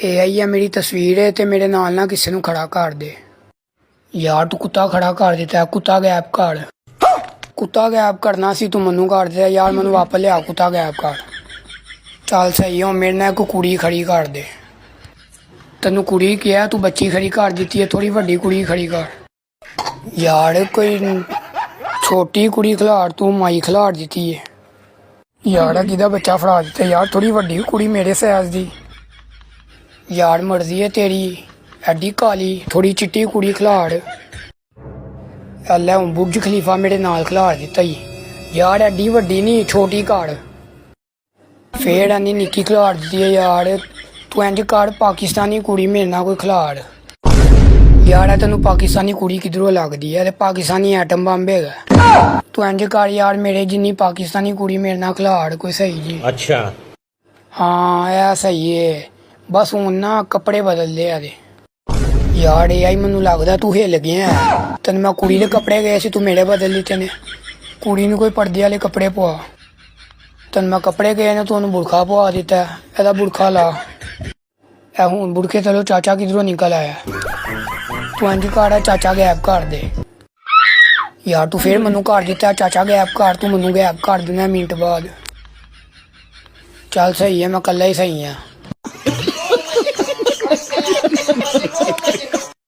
ਇਹ ਆਈ ਆ ਮੇਰੀ ਤਸਵੀਰ ਹੈ ਤੇ ਮੇਰੇ ਨਾਲ ਨਾ ਕਿਸੇ ਨੂੰ ਖੜਾ ਕਰ ਦੇ। ਯਾਰ ਤੂੰ ਕੁੱਤਾ ਖੜਾ ਕਰ ਦਿੱਤਾ, ਕੁੱਤਾ ਗਾਇਬ ਕਰ। ਕੁੱਤਾ ਗਾਇਬ ਕਰਨਾ ਸੀ, ਤੂੰ ਮੈਨੂੰ ਕਰ ਦਿੱਤਾ ਯਾਰ। ਮੈਨੂੰ ਵਾਪਸ ਲਿਆ, ਕੁੱਤਾ ਗਾਇਬ ਕਰ। ਚੱਲ ਸਹੀ ਹੋ, ਮੇਰੇ ਨਾਲ ਇੱਕ ਕੁੜੀ ਖੜੀ ਕਰ ਦੇ। ਤੈਨੂੰ ਕੁੜੀ ਕਿਹਾ, ਤੂੰ ਬੱਚੀ ਖੜੀ ਕਰ ਦਿੱਤੀ ਹੈ, ਥੋੜੀ ਵੱਡੀ ਕੁੜੀ ਖੜੀ ਕਰ। ਯਾਰ ਕੋਈ ਛੋਟੀ ਕੁੜੀ ਖਿਲਾੜ, ਤੂੰ ਮਾਈ ਖਿਲਾੜ ਦਿੱਤੀ ਹੈ ਯਾਰ। ਕਿਹਦਾ ਬੱਚਾ ਫੜਾ ਦਿੱਤਾ ਯਾਰ, ਥੋੜੀ ਵੱਡੀ ਕੁੜੀ ਮੇਰੇ ਸਾਈਜ਼ ਦੀ। ਯਾਰ ਮਰਜ਼ੀ ਹੈ ਤੇਰੀ, ਐਡੀ ਕਾਲੀ ਥੋੜੀ ਚਿੱਟੀ ਕੁੜੀ ਖਿਲਾੜ। ਲੈ ਬੁਰਜ ਖਲੀਫਾ ਮੇਰੇ ਨਾਲ ਖਿਲਾੜ ਦਿੱਤਾ ਹੀ ਯਾਰ। ਐਡੀ ਵੱਡੀ ਨਹੀਂ, ਛੋਟੀ ਘੜ ਫੇਰ ਐਨੀ ਨਿੱਕੀ ਖਿਲਾੜ ਦਿੱਤੀ ਹੈ ਯਾਰ। ਤੂੰ ਇੰਝ ਕਰ, ਪਾਕਿਸਤਾਨੀ ਕੁੜੀ ਮੇਰੇ ਨਾਲ ਕੋਈ ਖਿਲਾੜ ਯਾਰ। ਇਹ ਤੈਨੂੰ ਪਾਕਿਸਤਾਨੀ ਕੁੜੀ ਕਿਧਰੋਂ ਲੱਗਦੀ ਹੈ? ਤੇ ਪਾਕਿਸਤਾਨੀ ਐਟਮ ਬੰਬ ਹੈਗਾ। ਤੂੰ ਇੰਝ ਕਰ ਯਾਰ, ਮੇਰੇ ਜਿੰਨੀ ਪਾਕਿਸਤਾਨੀ ਕੁੜੀ ਮੇਰੇ ਨਾਲ ਖਿਲਾੜ ਕੋਈ ਸਹੀ ਜੀ। ਅੱਛਾ ਹਾਂ ਇਹ ਸਹੀ ਹੈ। ਬਸ ਹੁਣ ਨਾ ਕੱਪੜੇ ਬਦਲ ਲਏ ਇਹਦੇ ਯਾਰ। ਇਹ ਆਈ ਮੈਨੂੰ ਲੱਗਦਾ ਤੂੰ ਹਿੱਲ ਗਿਆ। ਤੈਨੂੰ ਮੈਂ ਕੁੜੀ ਦੇ ਕੱਪੜੇ ਗਏ ਸੀ, ਤੂੰ ਮੇਰੇ ਬਦਲ ਦਿੱਤੇ ਨੇ। ਕੁੜੀ ਨੂੰ ਕੋਈ ਪਰਦੇ ਵਾਲੇ ਕੱਪੜੇ ਪਵਾ। ਤੈਨੂੰ ਮੈਂ ਕੱਪੜੇ ਗਏ ਨੇ, ਤੂੰ ਉਹਨੂੰ ਬੁਰਖਾ ਪਵਾ ਦਿੱਤਾ। ਇਹਦਾ ਬੁਰਖਾ ਲਾ। ਇਹ ਹੁਣ ਬੁਰਖੇ ਚਲੋ ਚਾਚਾ ਕਿਧਰੋਂ ਨਿਕਲ ਆਇਆ। ਤੂੰ ਇੰਝ ਕਰ, ਚਾਚਾ ਗਾਇਬ ਕਰ ਦੇ ਯਾਰ। ਤੂੰ ਫੇਰ ਮੈਨੂੰ ਕਰ ਦਿੱਤਾ, ਚਾਚਾ ਗਾਇਬ ਕਰ। ਤੂੰ ਮੈਨੂੰ ਗਾਇਬ ਕਰ ਦੇਣਾ ਮਿੰਟ ਬਾਅਦ। ਚੱਲ ਸਹੀ ਹੈ, ਮੈਂ ਇਕੱਲਾ ਹੀ ਸਹੀ ਹਾਂ।